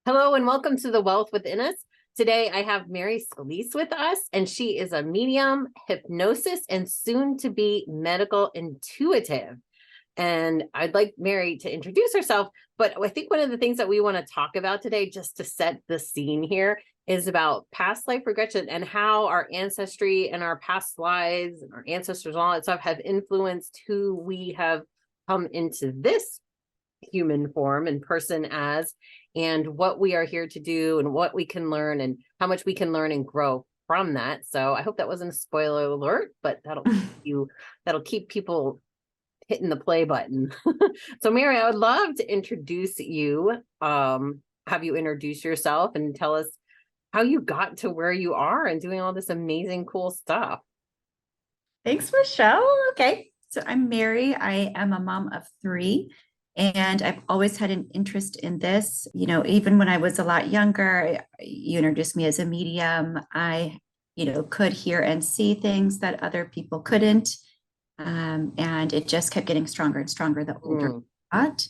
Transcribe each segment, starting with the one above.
Hello and welcome to The Wealth Within Us. Today I have Mary Scalise with us, and she is a medium, hypnosis, and soon to be medical intuitive. And I'd like Mary to introduce herself, but I think one of the things that we want to talk about today, just to set the scene here, is about past life regression and how our ancestry and our past lives and our ancestors and all that stuff have influenced who we have come into this human form and person as, and what we are here to do and what we can learn and how much we can learn and grow from that. So I hope that wasn't a spoiler alert, but that'll keep people hitting the play button. So Mary, I would love to introduce you, have you introduce yourself and tell us how you got to where you are and doing all this amazing cool stuff. Thanks, Michelle. Okay. So I'm Mary. I am a mom of three, and I've always had an interest in this. Even when I was a lot younger, you introduced me as a medium. I, could hear and see things that other people couldn't. And it just kept getting stronger and stronger the older I got.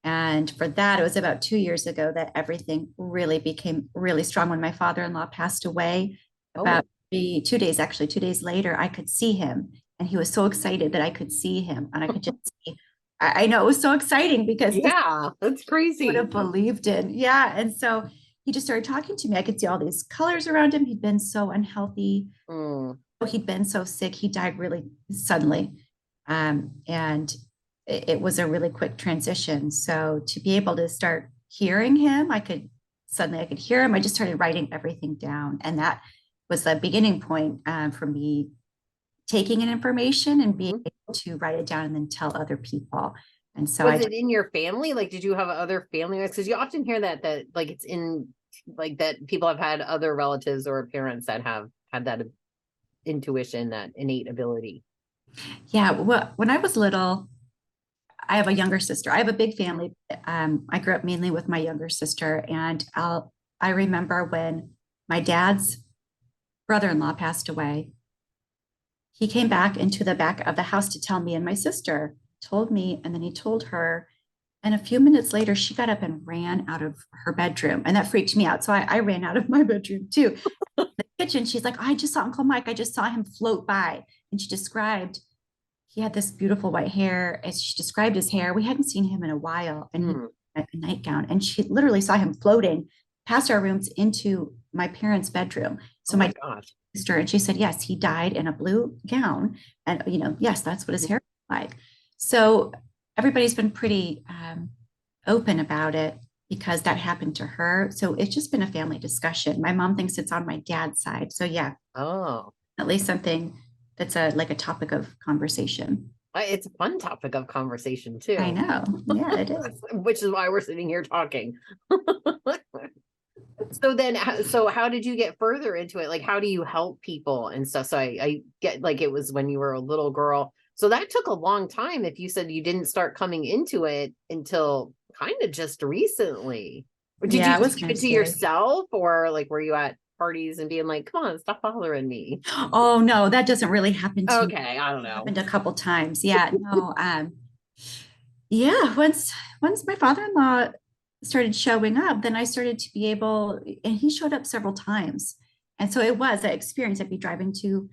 And for that, it was about 2 years ago that everything really became really strong when my father-in-law passed away. About 2 days, actually, 2 days later, I could see him. And he was so excited that I could see him. And I could just see, I know it was so exciting because this Yeah, that's would crazy. have believed in. Yeah. And so he just started talking to me. I could see all these colors around him. He'd been so unhealthy. He'd been so sick. He died really suddenly. And it was a really quick transition. So to be able to start hearing him, I could hear him. I just started writing everything down. And that was the beginning point for me taking in information and being able to write it down and then tell other people. And so Was it in your family? Like, did you have other family members? Because you often hear that like it's in like that people have had other relatives or parents that have had that intuition, that innate ability. yeah, well, when I was little, I have a younger sister. I have a big family. I grew up mainly with my younger sister, and I remember when my dad's brother-in-law passed away. He came back into the back of the house to tell me and my sister, told me, and then he told her. And a few minutes later, she got up and ran out of her bedroom. And that freaked me out. So I ran out of my bedroom too. In the kitchen, she's like, oh, I just saw Uncle Mike. I just saw him float by. And she described, he had this beautiful white hair. As she described his hair, we hadn't seen him in a while. And he had a nightgown. And she literally saw him floating past our rooms into my parents' bedroom. So Oh my my gosh. sister, and she said, yes, he died in a blue gown. And, yes, that's what his hair was like. So everybody's been pretty open about it because that happened to her. So it's just been a family discussion. My mom thinks it's on my dad's side. So yeah, Oh, at least something that's like a topic of conversation. it's a fun topic of conversation I too, know. Yeah, it is. which is why we're sitting here talking. So how did you get further into it? Like, how do you help people and stuff? So I get like it was when you were a little girl. So that took a long time. If you said you didn't start coming into it until kind of just recently, or did you Yeah, it just was keep kind it of to scary. yourself, or like were you at parties and being like, "Come on, stop bothering me"? Oh no, that doesn't really happen to me. Okay, I don't It know. happened a couple times. Yeah, no. Yeah, once my father-in-law started showing up, then I started to be able, and he showed up several times. And so it was that experience. I'd be driving to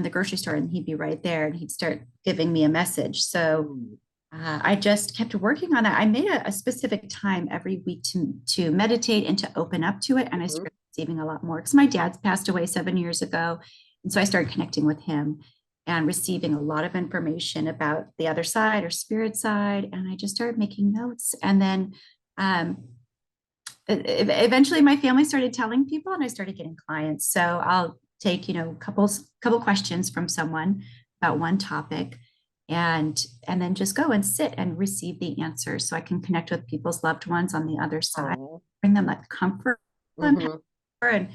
the grocery store and he'd be right there and he'd start giving me a message. So Hmm. I just kept working on that. I made a specific time every week to meditate and to open up to it. And I Mhm. started receiving a lot more because my dad passed away 7 years ago. And so I started connecting with him and receiving a lot of information about the other side or spirit side. And I just started making notes. And then um, eventually my family started telling people and I started getting clients. So I'll take, couple questions from someone about one topic and then just go and sit and receive the answers so I can connect with people's loved ones on the other side, Oh. bring them that comfort and Hmm. power. And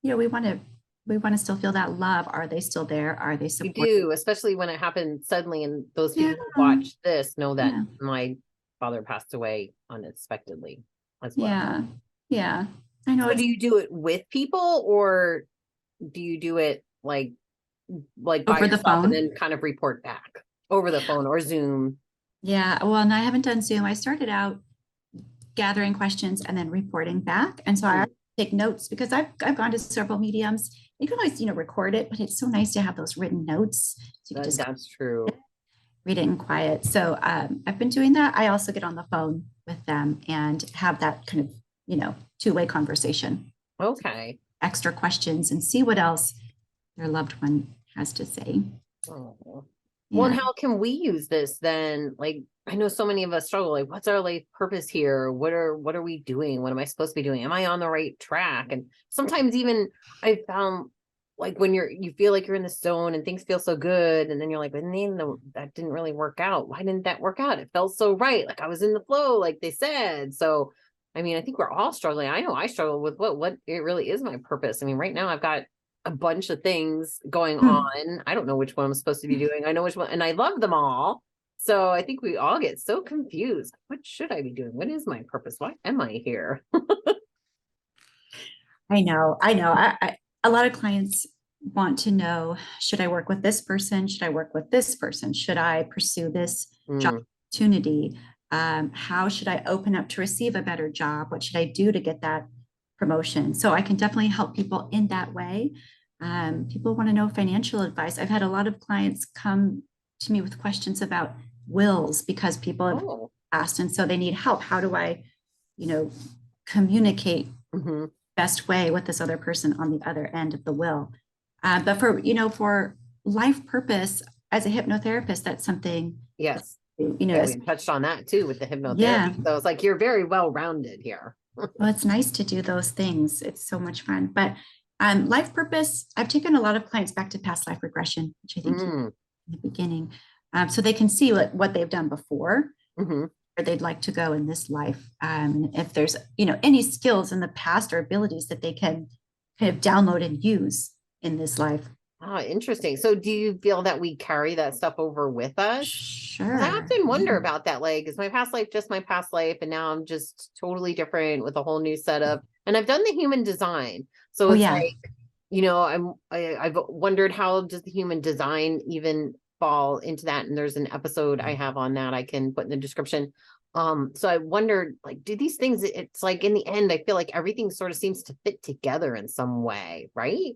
we want to still feel that love. Are they still there? Are they You supportive? do, especially when it happened suddenly, and those Yeah, people who watch this know that yeah, my father passed away unexpectedly as well. yeah, yeah. I know So it's do you do it with people, or do you do it like by over the yourself and phone. then kind of report back over the phone or Zoom? Yeah, well, and I haven't done Zoom. I started out gathering questions and then reporting back. And so I take notes because I've gone to several mediums. You can always, record it, but it's so nice to have those written notes. So you can just That's true. read it in quiet. So I've been doing that. I also get on the phone with them and have that kind of, two-way conversation. Okay. Extra questions and see what else their loved one has to say. Oh. Yeah. Well, and how can we use this then? Like, I know so many of us struggle. Like, what's our life purpose here? What are we doing? What am I supposed to be doing? Am I on the right track? And sometimes even I found like when you feel like you're in the zone and things feel so good, and then you're like, but then that didn't really work out. Why didn't that work out? It felt so right. Like I was in the flow, like they said. So, I mean, I think we're all struggling. I know I struggle with what it really is my purpose. I mean, right now I've got a bunch of things going on. I don't know which one I'm supposed to be doing. I know which one, and I love them all. So I think we all get so confused. What should I be doing? What is my purpose? Why am I here? I know. A lot of clients want to know, should I work with this person? Should I work with this person? Should I pursue this job opportunity? How should I open up to receive a better job? What should I do to get that promotion? So I can definitely help people in that way. People want to know financial advice. I've had a lot of clients come to me with questions about wills because people have asked, and so they need help. How do I, communicate best way with this other person on the other end of the will? But for life purpose, as a hypnotherapist, that's something. Yes. We touched on that too with the hypnotherapy. Yeah. So it's like you're very well rounded here. Well, it's nice to do those things. It's so much fun. But life purpose, I've taken a lot of clients back to past life regression, which I think in the beginning, so they can see what they've done before, where they'd like to go in this life. If there's any skills in the past or abilities that they can kind of download and use in this life. Oh, interesting. So do you feel that we carry that stuff over with us? Sure. I often wonder about that. Like, is my past life just my past life? And now I'm just totally different with a whole new setup. And I've done the human design. So it's like, I've wondered, how does the human design even fall into that? And there's an episode I have on that I can put in the description. So I wondered, like, do these things, it's like in the end, I feel like everything sort of seems to fit together in some way, right?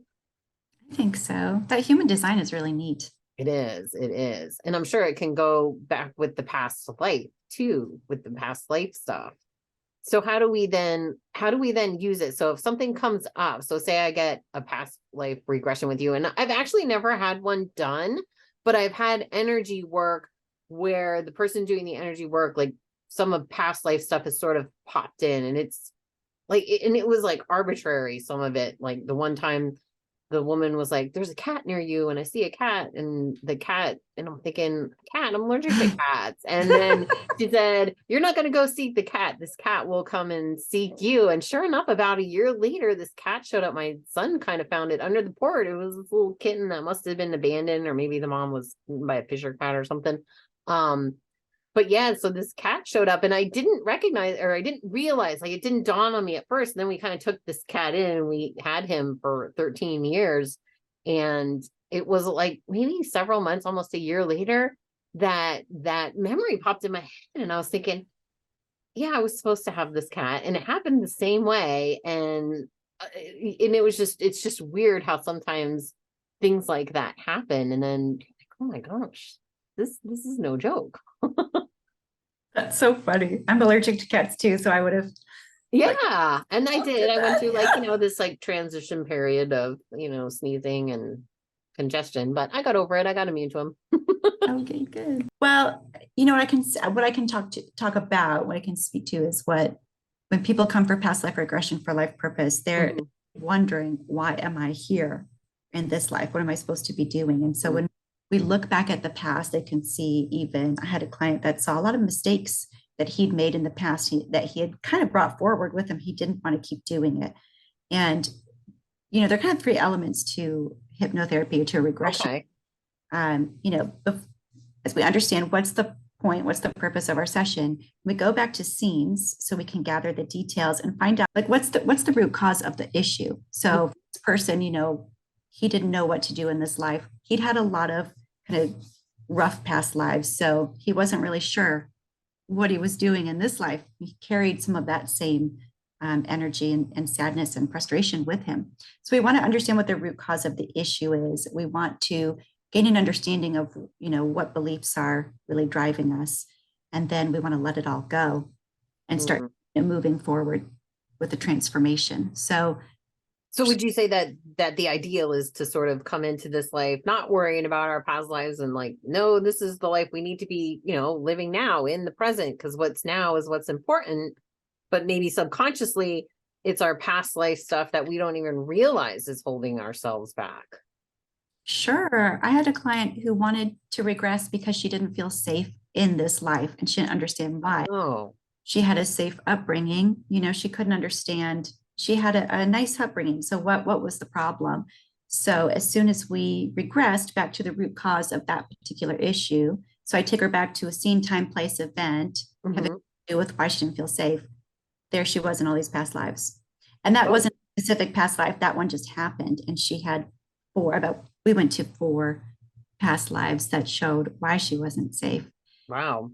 I think so. That human design is really neat. It is. And I'm sure it can go back with the past life too, with the past life stuff. So how do we then use it? So if something comes up, so say I get a past life regression with you, and I've actually never had one done, but I've had energy work where the person doing the energy work, like some of past life stuff has sort of popped in, and it's like, and it was like arbitrary, some of it. Like the one time the woman was like, there's a cat near you, and I see a cat, and the cat, and I'm thinking, cat, I'm allergic to cats. And then she said, you're not going to go seek the cat. This cat will come and seek you. And sure enough, about a year later, this cat showed up. My son kind of found it under the porch. It was this little kitten that must have been abandoned, or maybe the mom was eaten by a fisher cat or something. But yeah, so this cat showed up, and I didn't recognize, or I didn't realize, like it didn't dawn on me at first. And then we kind of took this cat in, and we had him for 13 years. And it was like maybe several months, almost a year later, that memory popped in my head. And I was thinking, yeah, I was supposed to have this cat, and it happened the same way. And it's just weird how sometimes things like that happen. And then, oh my gosh, this is no joke. That's so funny. I'm allergic to cats too, so I would have. Yeah, and I did. I went through like, this like transition period of, sneezing and congestion, but I got over it. I got immune to them. Okay, good. Well, what I can talk about, what I can speak to is when people come for past life regression for life purpose, they're wondering, why am I here in this life? What am I supposed to be doing? And so when we look back at the past, they can see, even I had a client that saw a lot of mistakes that he'd made in the past that he had kind of brought forward with him. He didn't want to keep doing it. And, there are kind of three elements to hypnotherapy, to regression. Okay. As we understand what's the point, what's the purpose of our session, we go back to scenes so we can gather the details and find out, like, what's the root cause of the issue. So this person, he didn't know what to do in this life. He'd had a lot of kind of rough past lives. So he wasn't really sure what he was doing in this life. He carried some of that same energy and sadness and frustration with him. So we want to understand what the root cause of the issue is. We want to gain an understanding of, what beliefs are really driving us. And then we want to let it all go and start moving forward with the transformation. So would you say that the ideal is to sort of come into this life not worrying about our past lives and like, no, this is the life we need to be, living now in the present, because what's now is what's important, but maybe subconsciously it's our past life stuff that we don't even realize is holding ourselves back. sure, I had a client who wanted to regress because she didn't feel safe in this life and she didn't understand why. Oh, She had a safe upbringing, she couldn't understand. She had a nice upbringing. So what was the problem? So as soon as we regressed back to the root cause of that particular issue, so I took her back to a scene, time, place, event having to do with why she didn't feel safe. There she was in all these past lives. And that wasn't a specific past life. That one just happened. And she had we went to 4 past lives that showed why she wasn't safe. wow.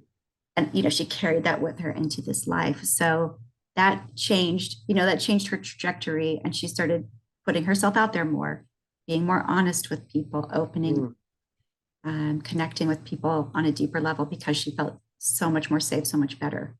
And she carried that with her into this life. So that changed her trajectory, and she started putting herself out there more, being more honest with people, opening, connecting with people on a deeper level, because she felt so much more safe, so much better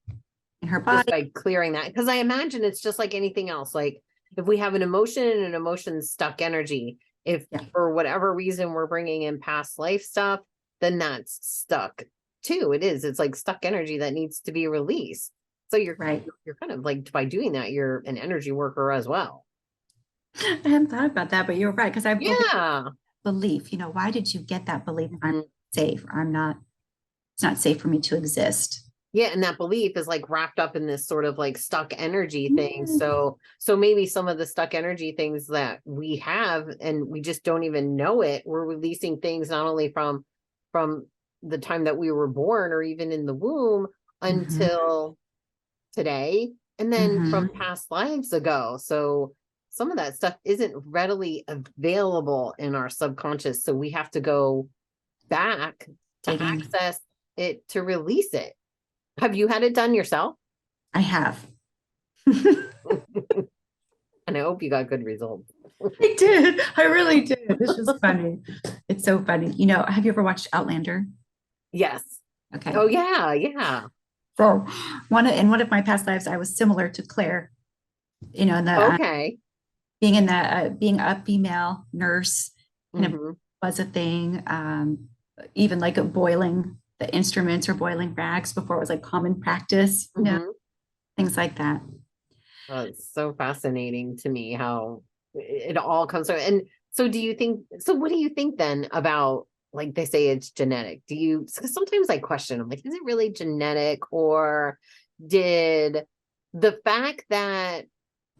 in her body. Just by clearing that, because I imagine it's just like anything else. Like if we have an emotion and an emotion stuck energy, if for whatever reason we're bringing in past life stuff, then that's stuck too. It's like stuck energy that needs to be released. So you're right. You're kind of like, by doing that, you're an energy worker as well. I hadn't thought about that, but you're right. Because I belief, why did you get that belief? I'm safe. It's not safe for me to exist. Yeah. And that belief is like wrapped up in this sort of like stuck energy thing. So maybe some of the stuck energy things that we have, and we just don't even know it, we're releasing things not only from the time that we were born or even in the womb until today, and then from past lives ago. So some of that stuff isn't readily available in our subconscious. So we have to go back to access it, to release it. Have you had it done yourself? I have. And I hope you got good results. I did. I really did. It's just funny. It's so funny. Have you ever watched Outlander? Yes. Okay. Oh yeah. Yeah. So in one of my past lives, I was similar to Claire, in the, being a female nurse, was a thing. Even like boiling the instruments or boiling rags before it was like common practice, things like that. Oh, it's so fascinating to me how it all comes from. And so what do you think then about, like they say it's genetic? Because sometimes I question, I'm like, is it really genetic, or did the fact that,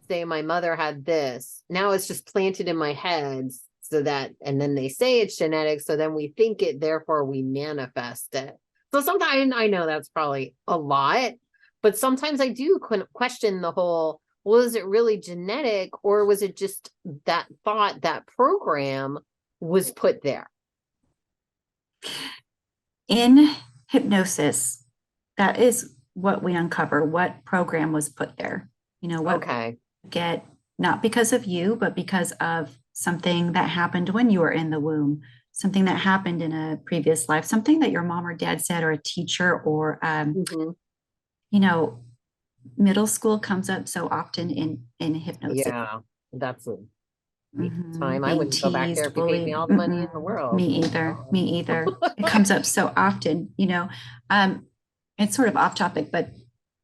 say, my mother had this, now it's just planted in my head, and then they say it's genetic, so then we think it, therefore we manifest it. So sometimes, I know that's probably a lot, but sometimes I do question the whole, well, is it really genetic, or was it just that thought, that program was put there? In hypnosis, that is what we uncover, what program was put there. Get, not because of you, but because of something that happened when you were in the womb, something that happened in a previous life, something that your mom or dad said, or a teacher, or middle school comes up so often in hypnosis. Yeah, that's a time. I wouldn't go back there if you paid me all the money in the world. Me either. It comes up so often. It's sort of off topic, but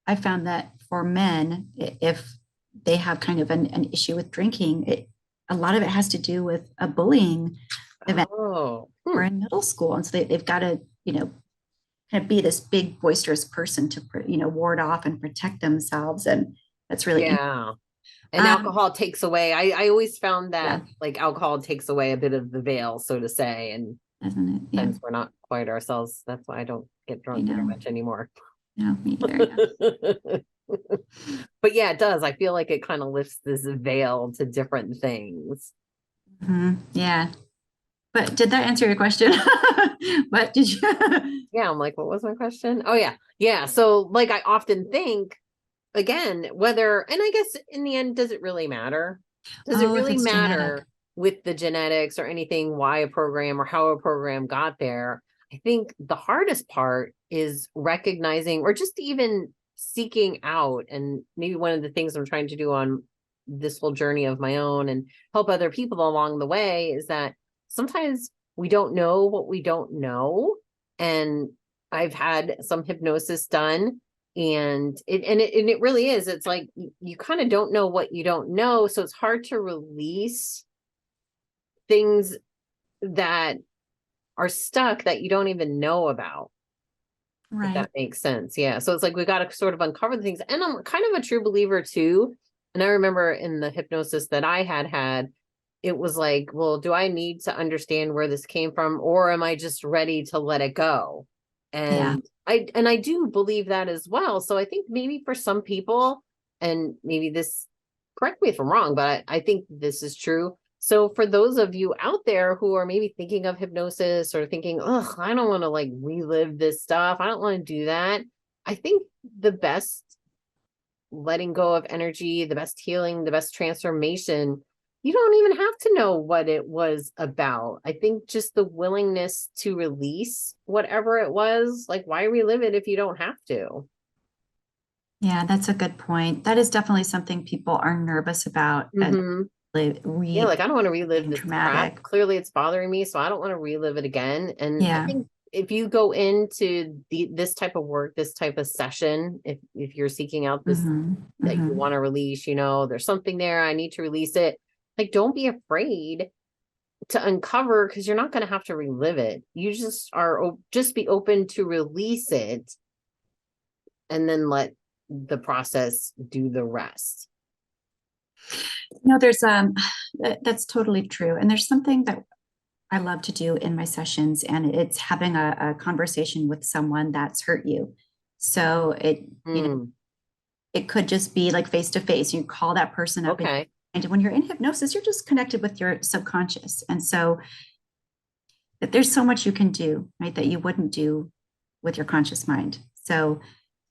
I found that for men, if they have kind of an issue with drinking, a lot of it has to do with a bullying event or in middle school. And so they've got to, kind of be this big boisterous person to, ward off and protect themselves. And that's really, and alcohol takes away. I always found that like alcohol takes away a bit of the veil, so to say. And since we're not quite ourselves, that's why I don't get drunk very much anymore. No, me either. But yeah, it does. I feel like it kind of lifts this veil to different things. Yeah. But did that answer your question? What did you? Yeah, I'm like, what was my question? Oh yeah. Yeah. So like I often think again, whether, and I guess in the end, does it really matter? Does it Oh, if really it's genetic. matter with the genetics or anything, why a program or how a program got there? I think the hardest part is recognizing or just even seeking out. And maybe one of the things I'm trying to do on this whole journey of my own and help other people along the way is that sometimes we don't know what we don't know. And I've had some hypnosis done and it really is. It's like you kind of don't know what you don't know. So it's hard to release things that are stuck that you don't even know about, if Right. that makes sense. Yeah. So it's like we got to sort of uncover the things. And I'm kind of a true believer too. And I remember in the hypnosis that I had, it was like, well, do I need to understand where this came from, or am I just ready to let it go? Yeah. And I do believe that as well. So I think maybe for some people, and maybe this, correct me if I'm wrong, but I think this is true. So for those of you out there who are maybe thinking of hypnosis or thinking, oh, I don't want to like relive this stuff. I don't want to do that. I think the best letting go of energy, the best healing, the best transformation, you don't even have to know what it was about. I think just the willingness to release whatever it was, like why relive it if you don't have to? Yeah, that's a good point. That is definitely something people are nervous about as Mm-hmm. Yeah, re like I don't want to relive being this crap. traumatic. Clearly it's bothering me, so I don't want to relive it again. And I Yeah. think if you go into this type of work, this type of session, if you're seeking out this Hmm. that you Hmm. want to release, there's something there, I need to release it. Like don't be afraid to uncover because you're not going to have to relive it. You just just be open to release it and then let the process do the rest. No, there's that's totally true. And there's something that I love to do in my sessions, and it's having a conversation with someone that's hurt you. So Mm, it could just be like face to face. You call that person up, okay. and when you're in hypnosis, you're just connected with your subconscious. And so that there's so much you can do, right, that you wouldn't do with your conscious mind. So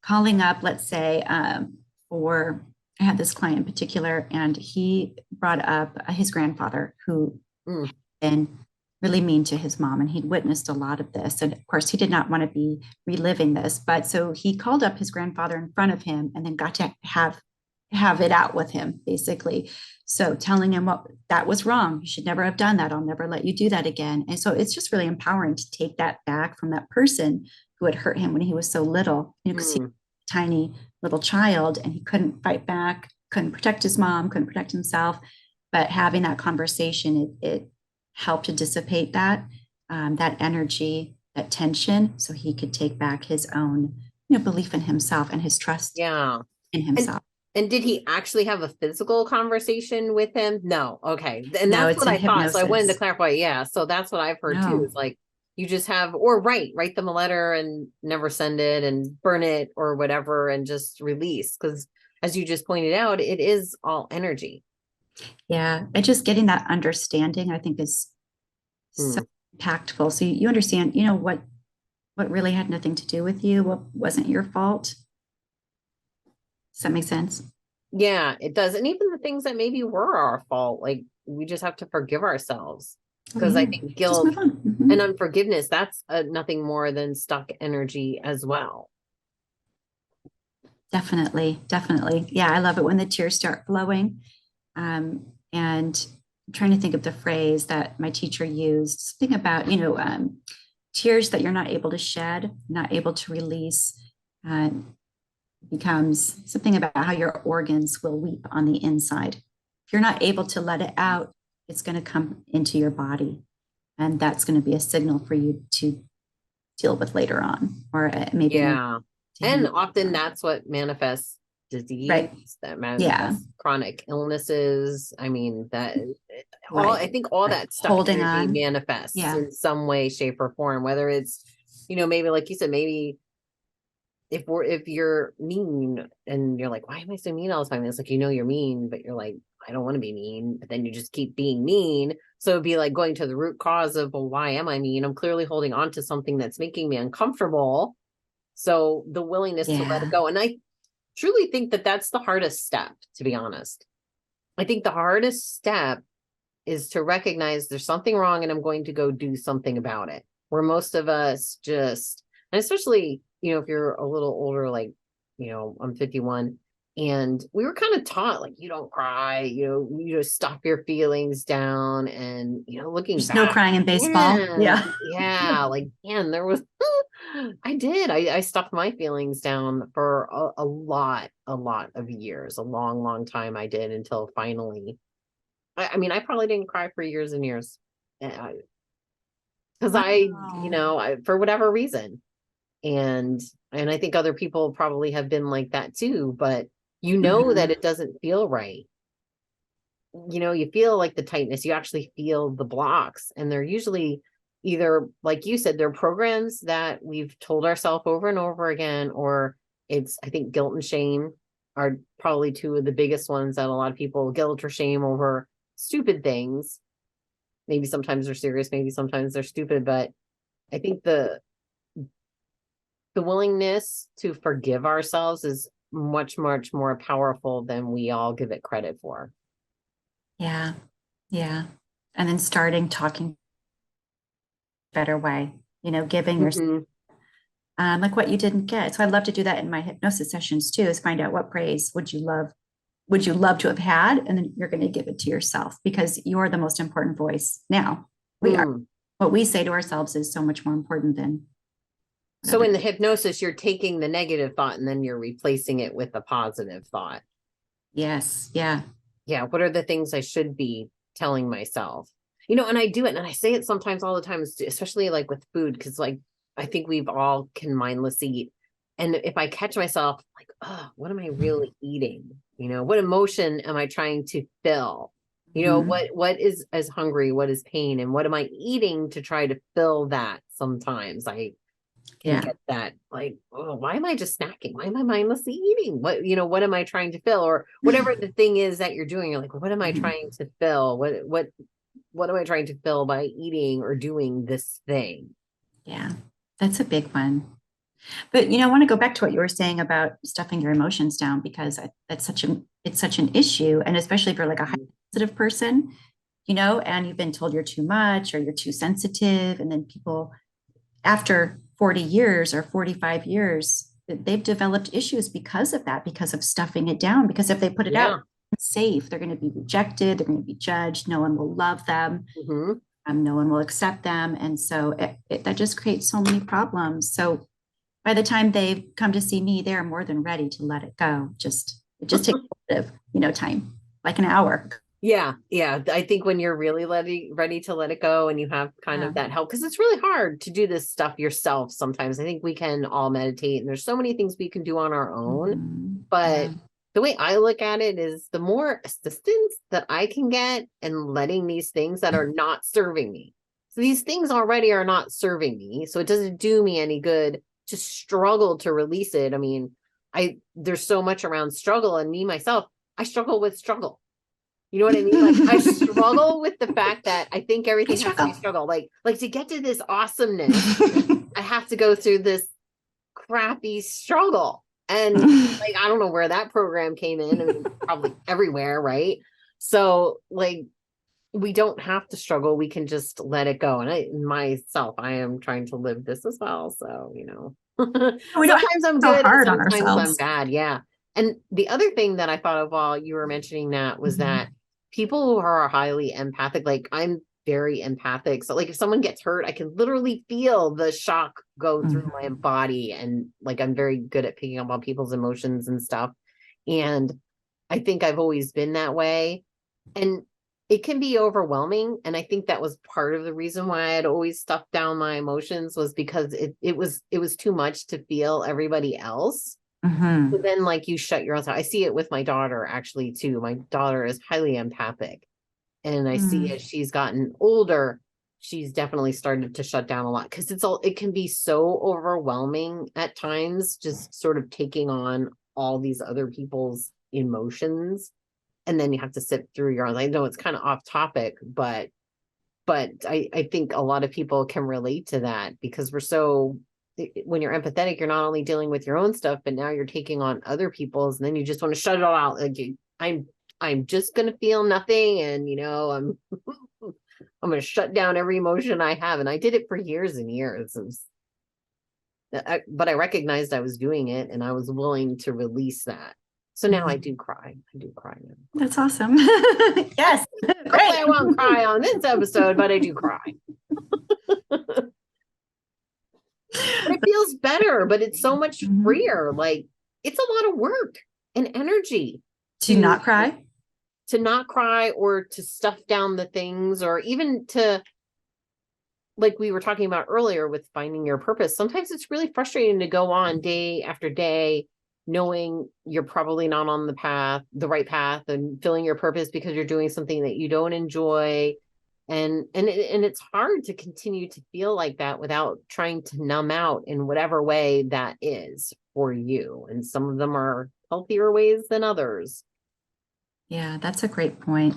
calling up, let's say, for I had this client in particular, and he brought up his grandfather who Mm, had been really mean to his mom, and he'd witnessed a lot of this. And of course, he did not want to be reliving this, but so he called up his grandfather in front of him, and then got to have it out with him, basically. So telling him what that was wrong. You should never have done that. I'll never let you do that again. And so it's just really empowering to take that back from that person who had hurt him when he was so little. Because he was mm. a tiny little child and he couldn't fight back, couldn't protect his mom, couldn't protect himself. But having that conversation, it helped to dissipate that energy, that tension, so he could take back his own, belief in himself and his trust Yeah. in And himself. and did he actually have a physical conversation with him? No. Okay. And No, that's it's what in I thought. So I wanted to hypnosis. clarify. Yeah. So that's what I've heard too. No. Is like you just have or write them a letter and never send it and burn it or whatever and just release. Because as you just pointed out, it is all energy. Yeah. And just getting that understanding, I think, is so Hmm. impactful. So you understand, what really had nothing to do with you, what wasn't your fault. Does that make sense? Yeah, it does. And even the things that maybe were our fault, like we just have to forgive ourselves. Oh Because I yeah. think Just guilt move on. and Mhm. unforgiveness, that's nothing more than stuck energy as well. Definitely. Definitely. Yeah. I love it when the tears start flowing. And I'm trying to think of the phrase that my teacher used, something about, tears that you're not able to shed, not able to release, uh, becomes something about how your organs will weep on the inside. If you're not able to let it out, it's going to come into your body. And that's going to be a signal for you to deal with later on, or maybe an Yeah. to And heal. often that's what manifests disease, Right. that Yeah. manifests chronic illnesses. I mean, Right. I think all Right. that stuck Holding energy on. manifests Yeah. in some way, shape, or form, whether it's, maybe like you said, maybe if you're mean and you're like, why am I so mean all the time? And it's like, you're mean, but you're like, I don't want to be mean, but then you just keep being mean. So it'd be like going to the root cause of, well, why am I mean? I'm clearly holding on to something that's making me uncomfortable. So the willingness to let it Yeah. go. And I truly think that that's the hardest step, to be honest. I think the hardest step is to recognize there's something wrong and I'm going to go do something about it. Where most of us just, and especially, if you're a little older, like, I'm 51, and we were kind of taught, like, you don't cry, you just stop your feelings down. And, looking There's no back, crying in baseball. man, Yeah. yeah, like, man, there was, I stuffed my feelings down for a lot of years, a long, long time I did, until finally, I mean, I probably didn't cry for years and years. Because Wow. for whatever reason. And I think other people probably have been like that too, but that Mhm. it doesn't feel right. You feel like the tightness, you actually feel the blocks, and they're usually either, like you said, they're programs that we've told ourselves over and over again, or I think guilt and shame are probably two of the biggest ones that a lot of people, guilt or shame over stupid things. Maybe sometimes they're serious, maybe sometimes they're stupid, but I think the willingness to forgive ourselves is much, much more powerful than we all give it credit for. Yeah. Yeah. And then starting talking better way, giving your Mhm. like what you didn't get. So I'd love to do that in my hypnosis sessions too, is find out what praise would you love to have had? And then you're going to give it to yourself because you're the most important voice now. We are. Mm. What we say to ourselves is so much more important than So other. in the hypnosis, you're taking the negative thought and then you're replacing it with a positive thought. Yes. Yeah. Yeah. What are the things I should be telling myself? And I do it, and I say it sometimes, all the time, especially like with food, because, like, I think we've all can mindlessly eat. And if I catch myself like, oh, what am I really eating? What emotion am I trying to fill? Mhm. What is as hungry, what is pain, and what am I eating to try to fill that? Sometimes I can Yeah. get that, like, oh, why am I just snacking? Why am I mindlessly eating? What am I trying to fill? Or whatever the thing is that you're doing, you're like, what am I Mhm. trying to fill? What am I trying to fill by eating or doing this thing? Yeah. That's a big one. But I want to go back to what you were saying about stuffing your emotions down because it's such an issue, and especially for like a high Mhm. sensitive person, and you've been told you're too much or you're too sensitive, and then people after 40 years or 45 years, they've developed issues because of that, because of stuffing it down. Because if they put it out, Yeah. it's safe, they're going to be rejected, they're going to be judged, no one will love them, Hmm. no one will accept them, and so that just creates so many problems. So by the time they come to see me, they're more than ready to let it go. It just takes a bit of, time, like an hour. Yeah. Yeah. I think when you're really ready to let it go, and you have kind Yeah. of that help, because it's really hard to do this stuff yourself sometimes. I think we can all meditate, and there's so many things we can do on our own. Mhm. But Yeah. the way I look at it is, the more assistance that I can get in letting these things that are not serving me. So these things already are not serving me. So it doesn't do me any good to struggle to release it. I mean, there's so much around struggle, and me myself, I struggle with struggle. You know what I mean? Like, I struggle with the fact that I think I everything has to be struggle. struggle. Like to get to this awesomeness, I have to go through this crappy struggle. And, like, I don't know where that program came in. I mean, probably everywhere, right? So, like, we don't have to struggle. We can just let it go. And I am trying to live this as well. So, We don't have sometimes I'm so good and hard on sometimes I'm ourselves. bad. Yeah. And the other thing that I thought of while you were mentioning that was that Mhm. people who are highly empathic, like, I'm very empathic. So, like, if someone gets hurt, I can literally feel the shock go through my Mhm. body. And, like, I'm very good at picking up on people's emotions and stuff. And I think I've always been that way. And it can be overwhelming. And I think that was part of the reason why I had always stuffed down my emotions, was because it was too much to feel everybody else. So Mhm. then, like, you shut your own. I see it with my daughter actually too. My daughter is highly empathic. And I see, Mhm. as she's gotten older, she's definitely started to shut down a lot, because it can be so overwhelming at times, just sort of taking on all these other people's emotions. And then you have to sit through your own. I know it's kind of off topic, but but I think a lot of people can relate to that because when you're empathetic, you're not only dealing with your own stuff, but now you're taking on other people's, and then you just want to shut it all out. Like I'm just gonna feel nothing, and I'm I'm gonna shut down every emotion I have, and I did it for years and years. But I recognized I was doing it, and I was willing to release that. So now I do cry. I do cry now. That's awesome. Yes. Hopefully I won't cry on this episode, but I do cry. But it feels better, but it's so much freer. Like, it's a lot of work and energy to not cry, or to stuff down the things, or even to, like we were talking about earlier with finding your purpose. Sometimes it's really frustrating to go on day after day knowing you're probably not on the right path, and feeling your purpose because you're doing something that you don't enjoy. And it's hard to continue to feel like that without trying to numb out in whatever way that is for you. And some of them are healthier ways than others. Yeah, that's a great point.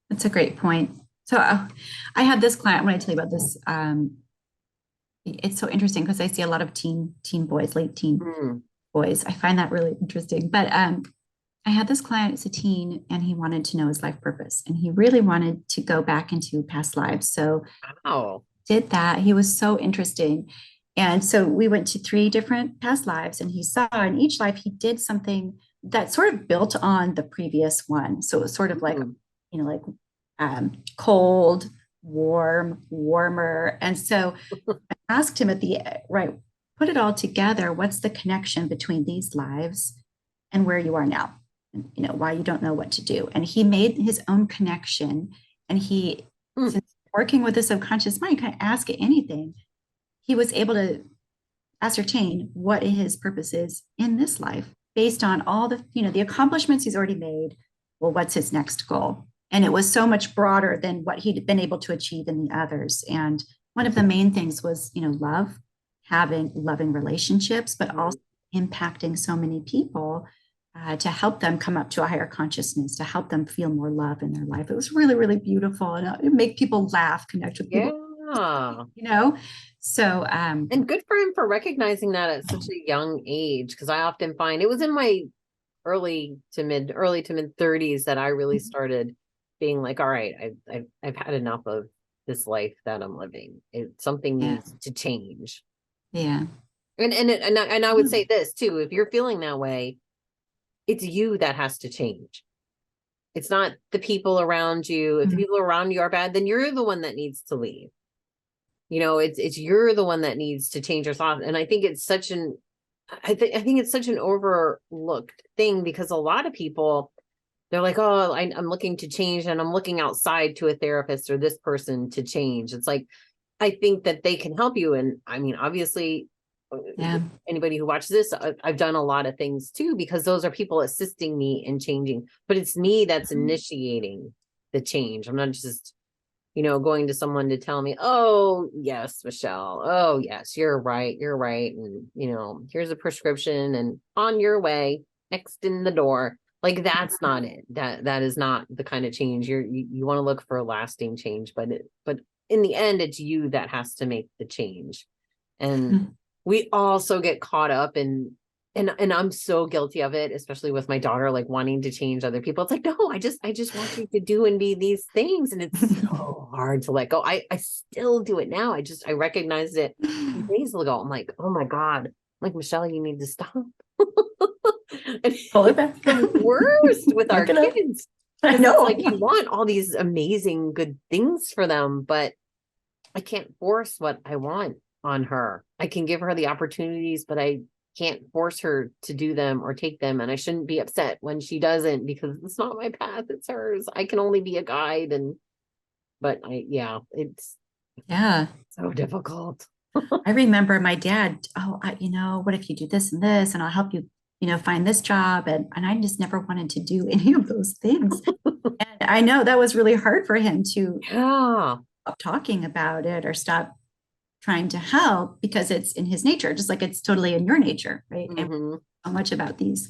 That's a great point. So I had this client, when I tell you about this, it's so interesting because I see a lot of teen boys, late teen boys. I find that really interesting. But I had this client, it's a teen, and he wanted to know his life purpose, and he really wanted to go back into past lives. So did that. He was so interesting. And so we went to 3 different past lives, and he saw in each life he did something that sort of built on the previous one. So it was sort of like, cold, warm, warmer. And so I asked him put it all together. What's the connection between these lives and where you are now? And, why you don't know what to do. And he made his own connection. And since working with the subconscious mind, kind of ask it anything, he was able to ascertain what his purpose is in this life based on all the accomplishments he's already made. Well, what's his next goal? And it was so much broader than what he'd been able to achieve in the others. And one of the main things was, love, having loving relationships, but also impacting so many people to help them come up to a higher consciousness, to help them feel more love in their life. It was really, really beautiful. And it made people laugh, connect with people. So and good for him for recognizing that at such a young age, because I often find it was in my early to mid 30s that I really started being like, all right, I've had enough of this life that I'm living. Something needs to change. Yeah. And I would say this too, if you're feeling that way, it's you that has to change. It's not the people around you. If people around you are bad, then you're the one that needs to leave. It's you're the one that needs to change your thoughts. And I think it's such an overlooked thing, because a lot of people, they're like, oh, I'm looking to change, and I'm looking outside to a therapist or this person to change. It's like, I think that they can help you. And I mean, obviously, anybody who watches this, I've done a lot of things too, because those are people assisting me in changing, but it's me that's initiating the change. I'm not just, going to someone to tell me, oh, yes, Michelle. Oh, yes, you're right. And, here's a prescription and on your way, next in the door. Like, that's not it. That is not the kind of change you want to look for, a lasting change, but in the end, it's you that has to make the change. And we also get caught up in, and I'm so guilty of it, especially with my daughter, like wanting to change other people. It's like, no, I just want you to do and be these things. And it's so hard to let go. I still do it now. I recognized it days ago. I'm like, oh my God, I'm like, Michelle, you need to stop. And pull it back. The worst with our kids. I know. It's like, you want all these amazing good things for them, but I can't force what I want on her. I can give her the opportunities, but I can't force her to do them or take them. And I shouldn't be upset when she doesn't, because it's not my path, it's hers. I can only be a guide. It's so difficult. I remember my dad, what if you do this and this, and I'll help you, find this job. And I just never wanted to do any of those things. And I know that was really hard for him to stop talking about it or stop trying to help, because it's in his nature, just like it's totally in your nature, right? And so much about these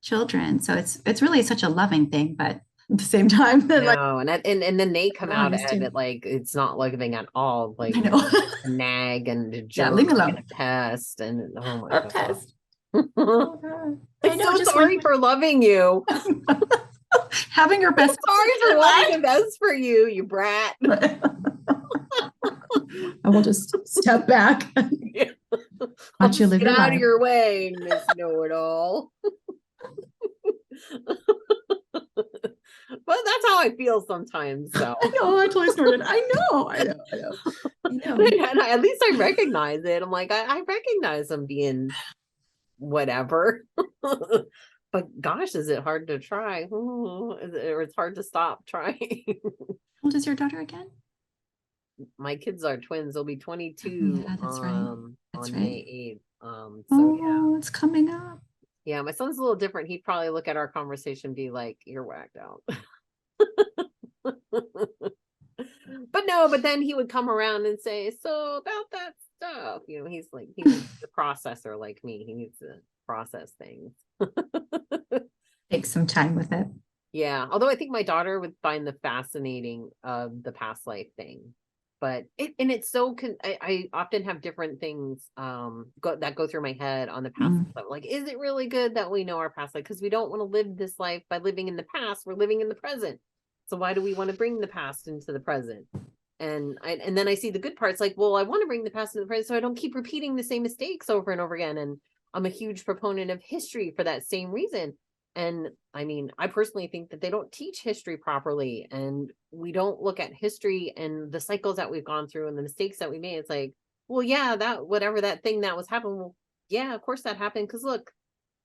children. So it's really such a loving thing, but at the same time. Like, No, and then they come out honest at too. it like it's not living at all, like I know. a nag and a Yeah, leave jerk me and alone. a pest, and oh my Or God. pest. Oh, God. I'm I know, so just sorry one for loving you. having your best Sorry for wanting the best for you, you brat. I will just step back. I'll Watch you just live get your out of life. your way, Miss Know-It-All. But that's how I feel sometimes. So I know, I totally snorted. I know, I know, I know. I know. and at least I recognize it. I'm like, I recognize I'm being whatever. But gosh, is it hard to try? Or it's hard to stop trying. How old is your daughter again? My kids are twins. They'll be 22 Yeah, that's right. That's on right. May 8th. So yeah. Oh, it's coming up. Yeah, my son's a little different. He'd probably look at our conversation and be like, "You're whacked out." But no, but then he would come around and say, "So about that stuff." He's like, he's the processor like me. He needs to process things. Take some time with it. Yeah, although I think my daughter would find the fascinating of the past life thing. But it's so I often have different things that go through my head on the past life. Like, is it really good that we know our past life? Because we don't want to live this life by living in the past. We're living in the present. So why do we want to bring the past into the present? And then I see the good parts, like, well, I want to bring the past into the present so I don't keep repeating the same mistakes over and over again. And I'm a huge proponent of history for that same reason. And I mean, I personally think that they don't teach history properly, and we don't look at history and the cycles that we've gone through and the mistakes that we made. It's like, well, yeah, that whatever that thing that was happening, well, yeah, of course that happened, because look,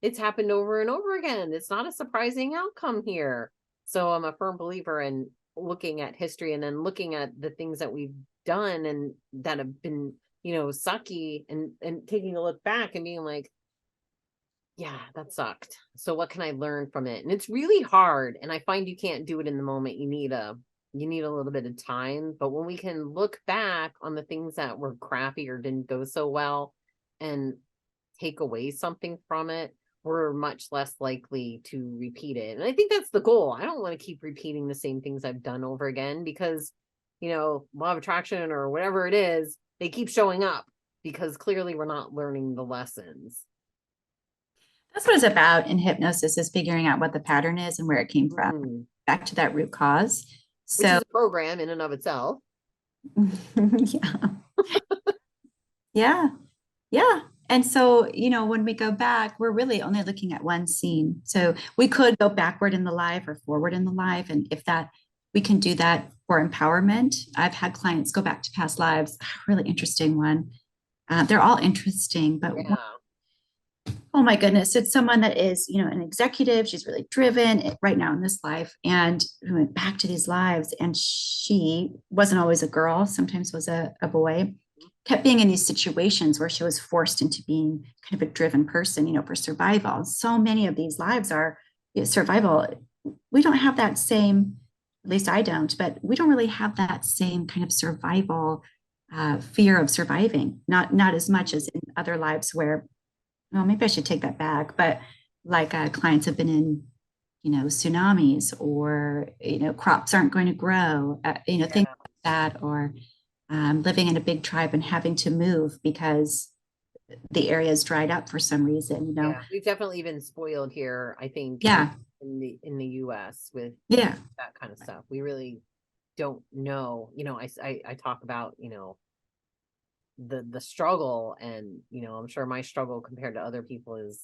it's happened over and over again. It's not a surprising outcome here. So I'm a firm believer in looking at history and then looking at the things that we've done and that have been, sucky, and taking a look back and being like, yeah, that sucked. So what can I learn from it? And it's really hard. And I find you can't do it in the moment. You need a little bit of time. But when we can look back on the things that were crappy or didn't go so well and take away something from it, we're much less likely to repeat it. And I think that's the goal. I don't want to keep repeating the same things I've done over again, because, law of attraction or whatever it is, they keep showing up because clearly we're not learning the lessons. That's what it's about in hypnosis, is figuring out what the pattern is and where it came from, back to that root cause. Which is a program in and of itself. Yeah. Yeah. Yeah. And so, when we go back, we're really only looking at one scene. So we could go backward in the life or forward in the life. And if that, we can do that for empowerment. I've had clients go back to past lives. Really interesting one. They're all interesting, but yeah. Oh my goodness, it's someone that is, an executive. She's really driven right now in this life, and we went back to these lives, and she wasn't always a girl, sometimes was a boy, kept being in these situations where she was forced into being kind of a driven person, for survival. So many of these lives are survival. We don't have that same, at least I don't, but we don't really have that same kind of survival fear of surviving, not as much as in other lives where, well, maybe I should take that back, but like clients have been in, tsunamis, or, crops aren't going to grow, things like that, or living in a big tribe and having to move because the area is dried up for some reason, Yeah, we've definitely been spoiled here, I think. Yeah. In the US with that kind of stuff. We really don't know. I talk about, the struggle, and I'm sure my struggle compared to other people is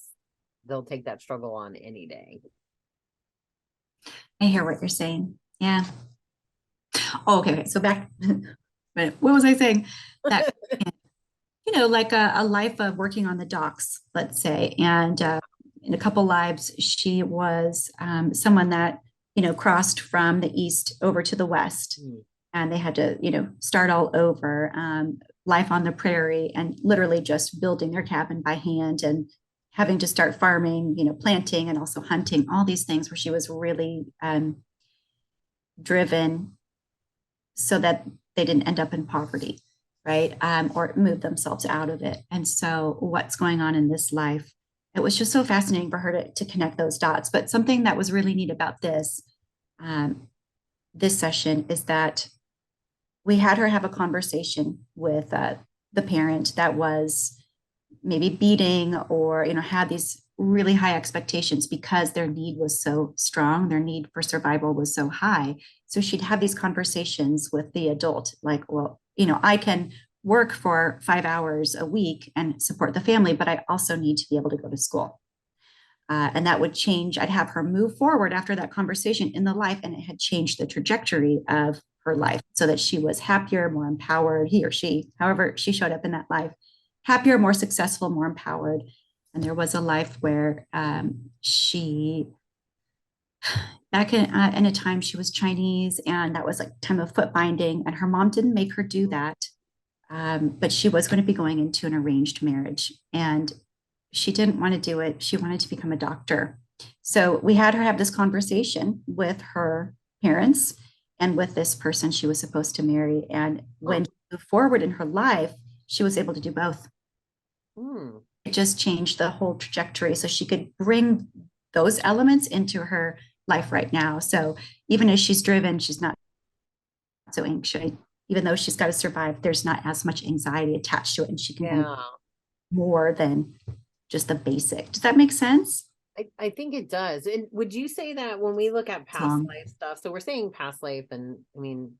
they'll take that struggle on any day. I hear what you're saying. Yeah. Oh, okay. So back, what was I saying? That, like a life of working on the docks, let's say. And in a couple lives, she was someone that, crossed from the east over to the west. And they had to, start all over. Life on the prairie, and literally just building their cabin by hand and having to start farming, planting, and also hunting, all these things where she was really driven so that they didn't end up in poverty, right? Or move themselves out of it. And so what's going on in this life? It was just so fascinating for her to connect those dots. But something that was really neat about this, this session is that we had her have a conversation with the parent that was maybe beating or, had these really high expectations because their need was so strong, their need for survival was so high. So she'd have these conversations with the adult, like, well, I can work for 5 hours a week and support the family, but I also need to be able to go to school. And that would change. I'd have her move forward after that conversation in the life, and it had changed the trajectory of her life so that she was happier, more empowered, he or she, however she showed up in that life, happier, more successful, more empowered. And there was a life where she, back in a time she was Chinese, and that was like time of foot binding, and her mom didn't make her do that. But she was going to be going into an arranged marriage, and she didn't want to do it. She wanted to become a doctor. So we had her have this conversation with her parents and with this person she was supposed to marry. And when she moved forward in her life, she was able to do both. It just changed the whole trajectory so she could bring those elements into her life right now. So even as she's driven, she's not so anxious. Even though she's got to survive, there's not as much anxiety attached to it, and she can do more than just the basic. Does that make sense? I think it does. And would you say that when we look at past life stuff, so we're saying past life, and I mean,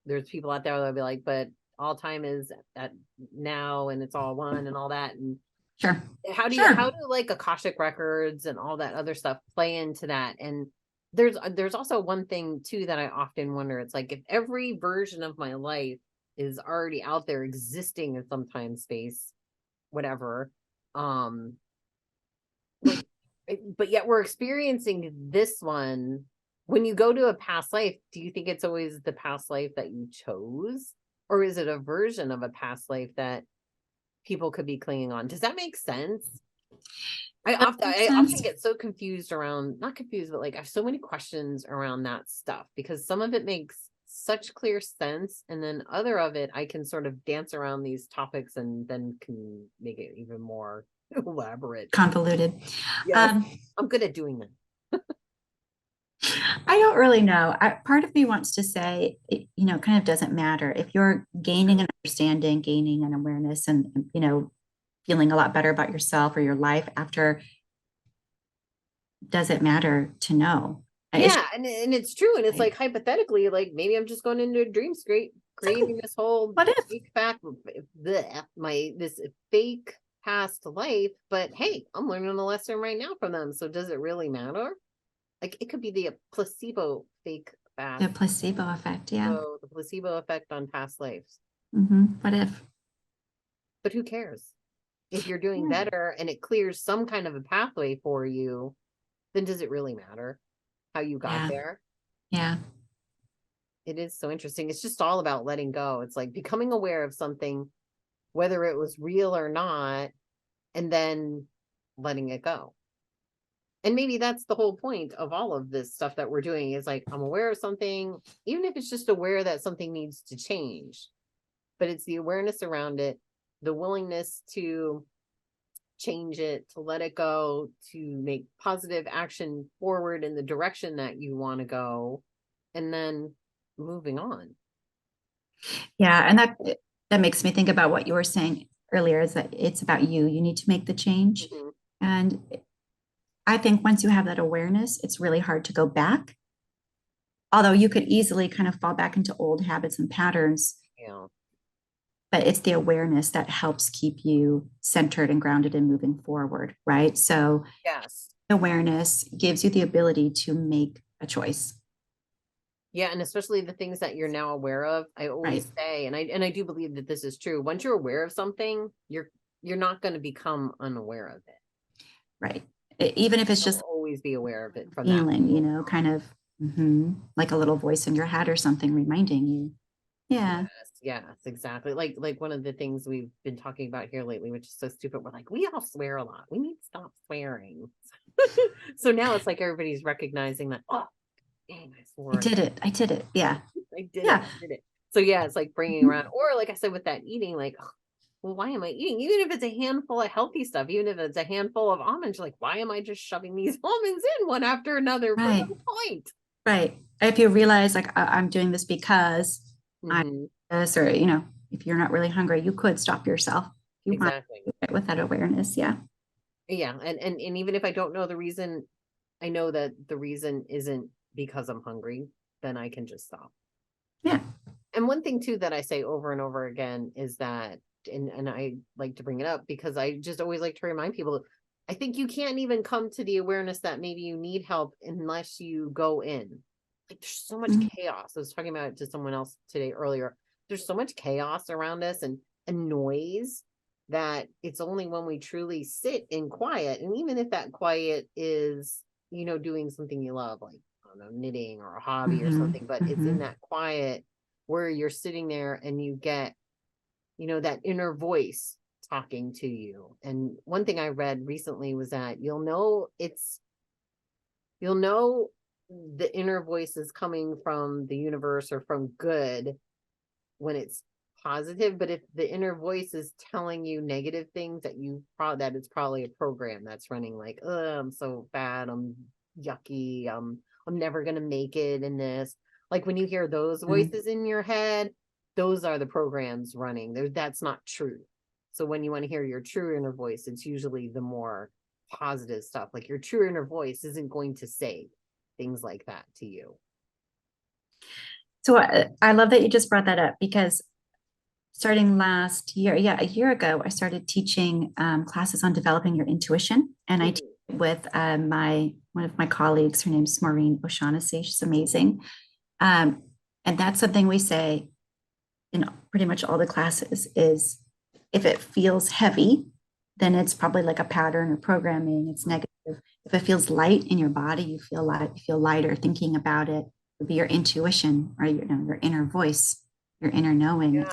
there's people out there that'll be like, but all time is at now and it's all one and all that. And sure. How do like Akashic records and all that other stuff play into that? And there's also one thing too that I often wonder. It's like, if every version of my life is already out there existing in some time space, whatever, like, but yet we're experiencing this one. When you go to a past life, do you think it's always the past life that you chose, or is it a version of a past life that people could be clinging on? Does that make sense? I often get so confused around, not confused, but like I have so many questions around that stuff, because some of it makes such clear sense, and then other of it I can sort of dance around these topics and then can make it even more elaborate, convoluted. Yeah, I'm good at doing that. I don't really know. Part of me wants to say, it, kind of doesn't matter if you're gaining an understanding, gaining an awareness, and feeling a lot better about yourself or your life after. Does it matter to know? Yeah, and it's true, and it's like, hypothetically, like maybe I'm just going into a dream state, creating this whole fake fact, this fake past life. But hey, I'm learning a lesson right now from them. So does it really matter? Like, it could be the placebo fake fact. The placebo effect, yeah. So the placebo effect on past lives. What if? But who cares? If you're doing better and it clears some kind of a pathway for you, then does it really matter how you got there? Yeah. It is so interesting. It's just all about letting go. It's like becoming aware of something, whether it was real or not, and then letting it go. And maybe that's the whole point of all of this stuff that we're doing, is like, I'm aware of something, even if it's just aware that something needs to change, but it's the awareness around it, the willingness to change it, to let it go, to make positive action forward in the direction that you want to go, and then moving on. Yeah, and that makes me think about what you were saying earlier, is that it's about you. You need to make the change. And I think once you have that awareness, it's really hard to go back. Although you could easily kind of fall back into old habits and patterns. Yeah. But it's the awareness that helps keep you centered and grounded and moving forward, right? So yes, awareness gives you the ability to make a choice. Yeah, and especially the things that you're now aware of. I always say, and I do believe that this is true. Once you're aware of something, you're not going to become unaware of it. Right. Even if it's just always be aware of it from feeling, kind of like a little voice in your head or something reminding you. Yeah. Yes, exactly. Like one of the things we've been talking about here lately, which is so stupid. We're like, we all swear a lot. We need to stop swearing. So now it's like everybody's recognizing that, oh, dang, I swore. I did it. Yeah. I did it. So yeah, it's like bringing around, or like I said, with that eating, like, oh, well, why am I eating? Even if it's a handful of healthy stuff, even if it's a handful of almonds, like, why am I just shoving these almonds in one after another? For no point. Right. if you realize like I'm doing this because I Mhm. this, or if you're not really hungry, you could stop yourself if you want Exactly. to do it with that awareness. Yeah. Yeah, and even if I don't know the reason, I know that the reason isn't because I'm hungry, then I can just stop. Yeah. And one thing too that I say over and over again is that, and I like to bring it up because I just always like to remind people, I think you can't even come to the awareness that maybe you need help unless you go in. Like there's so much Mhm. chaos. I was talking about it to someone else today earlier. There's so much chaos around us and noise that it's only when we truly sit in quiet. And even if that quiet is, doing something you love, like I don't know, knitting or a hobby or Mhm. something, but it's in Mhm. that quiet where you're sitting there and you get, that inner voice talking to you. And one thing I read recently was that you'll know the inner voice is coming from the universe or from good when it's positive, but if the inner voice is telling you negative things that it's probably a program that's running, like, oh, I'm so bad, I'm yucky, I'm never gonna make it in this. Like when you hear those Mhm. voices in your head, those are the programs running there. That's not true. So when you want to hear your true inner voice, it's usually the more positive stuff. Like your true inner voice isn't going to say things like that to you. So I love that you just brought that up because starting last year, yeah, a year ago, I started teaching classes on developing your intuition, and I teach Mhm. it with my one of my colleagues. Her name's Maureen O'Shaughnessy. She's amazing, um, and that's something we say in pretty much all the classes. Is if it feels heavy, then it's probably like a pattern or programming. It's negative. If it feels light in your body, you feel light, you feel lighter thinking about it. It would be your intuition, or your inner voice, your inner knowing. Yeah,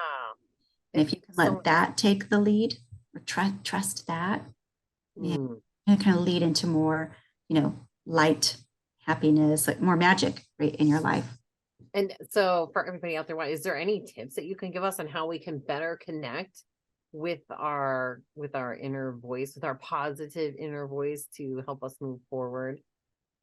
And it's if you can so let that take the lead or trust that, yeah, mm. and kind of lead into more, light happiness, like more magic, right, in your life. And so for everybody out there, is there any tips that you can give us on how we can better connect with our inner voice, with our positive inner voice to help us move forward,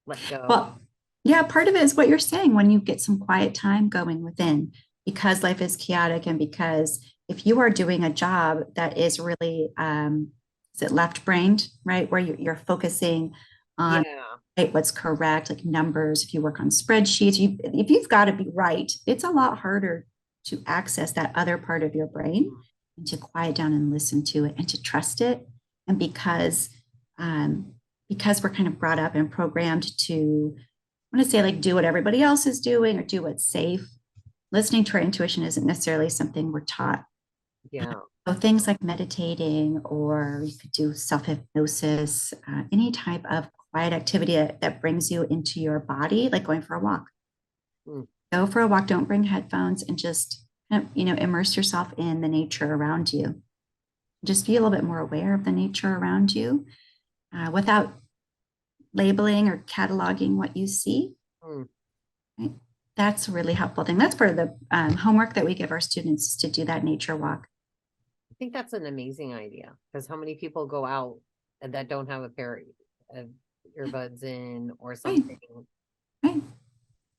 let go? Well, yeah, part of it is what you're saying when you get some quiet time going within, because life is chaotic, and because if you are doing a job that is really, is it left brained, right, where you're focusing on Yeah. right, what's correct, like numbers. If you work on spreadsheets, if you've got to be right, it's a lot harder to access that other part of your brain and to quiet down and listen to it and to trust it. And um, because we're kind of brought up and programmed to, I want to say, like, do what everybody else is doing or do what's safe. Listening to our intuition isn't necessarily something we're taught. Yeah. So things like meditating, or you could do self hypnosis, any type of quiet activity that brings you into your body, like going for a walk. Mm. Go for a walk. Don't bring headphones, and just immerse yourself in the nature around you. Just be a little bit more aware of the nature around you, without labeling or cataloging what you see. Mm. Right? That's a really helpful thing. That's part of the homework that we give our students, is to do that nature walk. I think that's an amazing idea because how many people go out and that don't have a pair of earbuds in or Right, something? right.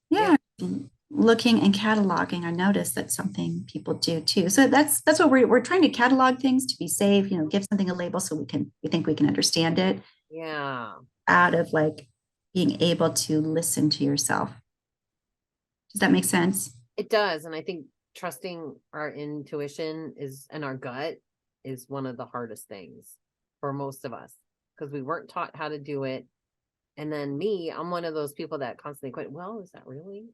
Yeah. Yeah, looking and cataloging, I noticed that's something people do too. So that's what we're trying to catalog things to be safe, give something a label so we think we can understand it, Yeah. out of like being able to listen to yourself. Does that make sense? It does. And I think trusting our intuition and our gut is one of the hardest things for most of us because we weren't taught how to do it. And then me, I'm one of those people that constantly quit. Well, is that Right, really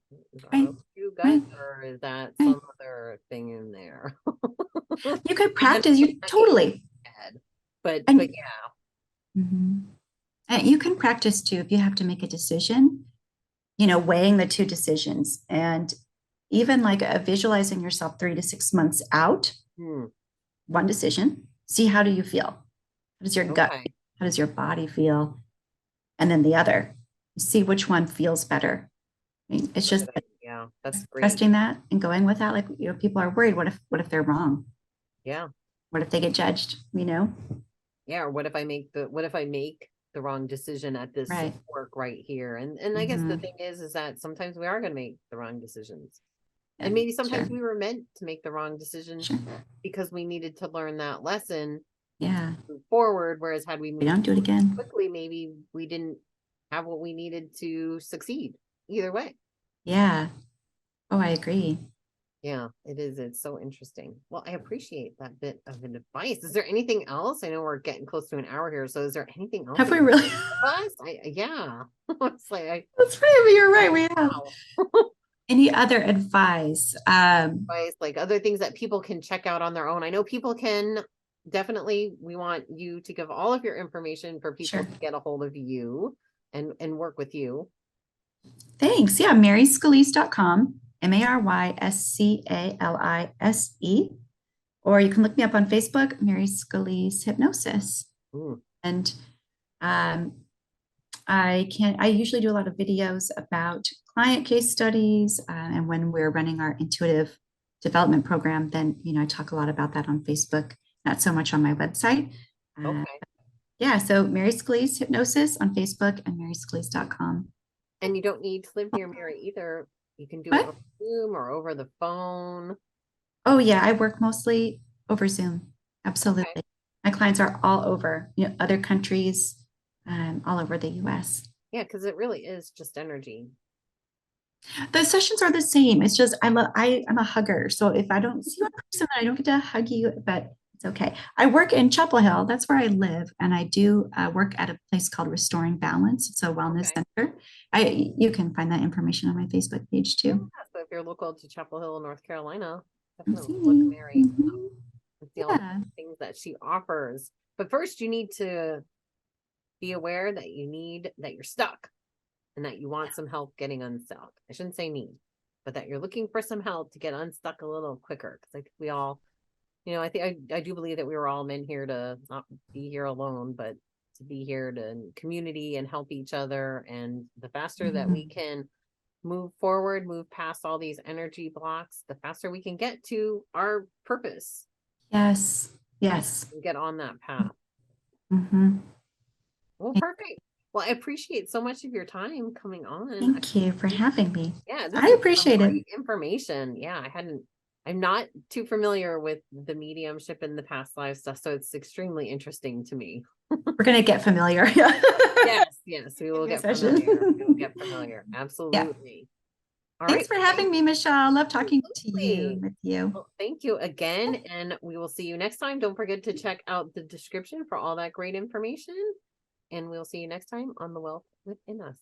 true gut right, or is that right. some other thing in there? You could Even practice, you I get totally. mad. But And yeah. mhm. You can practice too if you have to make a decision, weighing the two decisions, and even like visualizing yourself 3 to 6 months out. Hmm, One decision, see how do you feel? How does your gut okay. feel? How does your body feel? And then the other, see which one feels better. I mean, it's That's a just good idea. Yeah, that's great. trusting that and going with that. Like, people are worried. What if they're wrong? Yeah. What if they get judged? Yeah. Or what if I make the the wrong decision at this Right. work right here. And I guess the Mhm. thing is that sometimes we are going to make the wrong decisions. Yeah, And maybe sometimes sure. we were meant to make the wrong decision Sure. because we needed to learn that lesson Yeah. move forward. Whereas had we We moved don't do it again. quickly, maybe we didn't have what we needed to succeed either way. Yeah. Oh, I agree. Yeah, it is. It's so interesting. Well, I appreciate that bit of advice. Is there anything else? I know we're getting close to an hour here. So is there anything else Have that we you really? advise? Yeah. It's like That's right. But you're right. We have. wow. Any other advice? Advice, like other things that people can check out on their own. I know people can definitely, we want you to give all of your information for people Sure. to get a hold of you and work with you. Thanks. Yeah, maryscalise.com, MARYSCALISE. Or you can look me up on Facebook, Mary Scalise Hypnosis. Ooh, And um, I usually do a lot of videos about client case studies. And when we're running our intuitive development program, then, I talk a lot about that on Facebook, not so much on my website. okay. Yeah, so Mary Scalise Hypnosis on Facebook and maryscalise.com. And you don't need to live near Mary either. You can do it What? on Zoom or over the phone. Oh, yeah, I work mostly over Zoom. Okay. Absolutely. My clients are all over, other countries, all over the US. Yeah, because it really is just energy. The sessions are the same. It's just I'm a hugger. So if I don't see you in person, I don't get to hug you, but it's okay. I work in Chapel Hill. That's where I live, and I do work at a place called Restoring Balance. It's a wellness Okay. center. You can find that information on my Facebook page Yeah, too. so if you're local to Chapel Hill, North Carolina, Come definitely see look me. Mary up Mhm. and see all the Yeah. things that she offers. But first, you need to be aware that you're stuck and that you want some help getting unstuck. I shouldn't say need, but that you're looking for some help to get unstuck a little quicker. Because I think we all, I think I do believe that we were all meant here to not be here alone, but to be here to community and help each other. And the faster that we Mhm. can move forward, move past all these energy blocks, the faster we can get to our purpose Yes. Yes. and get on that path. Mhm. Well, perfect. Well, I appreciate so much of your time coming on. Thank you for having me. Yeah, this I is some appreciate it. great information. Yeah, I'm not too familiar with the mediumship and the past life stuff, so it's extremely interesting to me. We're gonna get familiar. Yes, we will get Session. familiar. We will get familiar. Yeah. Absolutely. All Thanks right. for having me, Michelle. Love talking to you Absolutely. and with you. Well, thank you again, and we will see you next time. Don't forget to check out the description for all that great information, and we'll see you next time on The Wealth Within Us.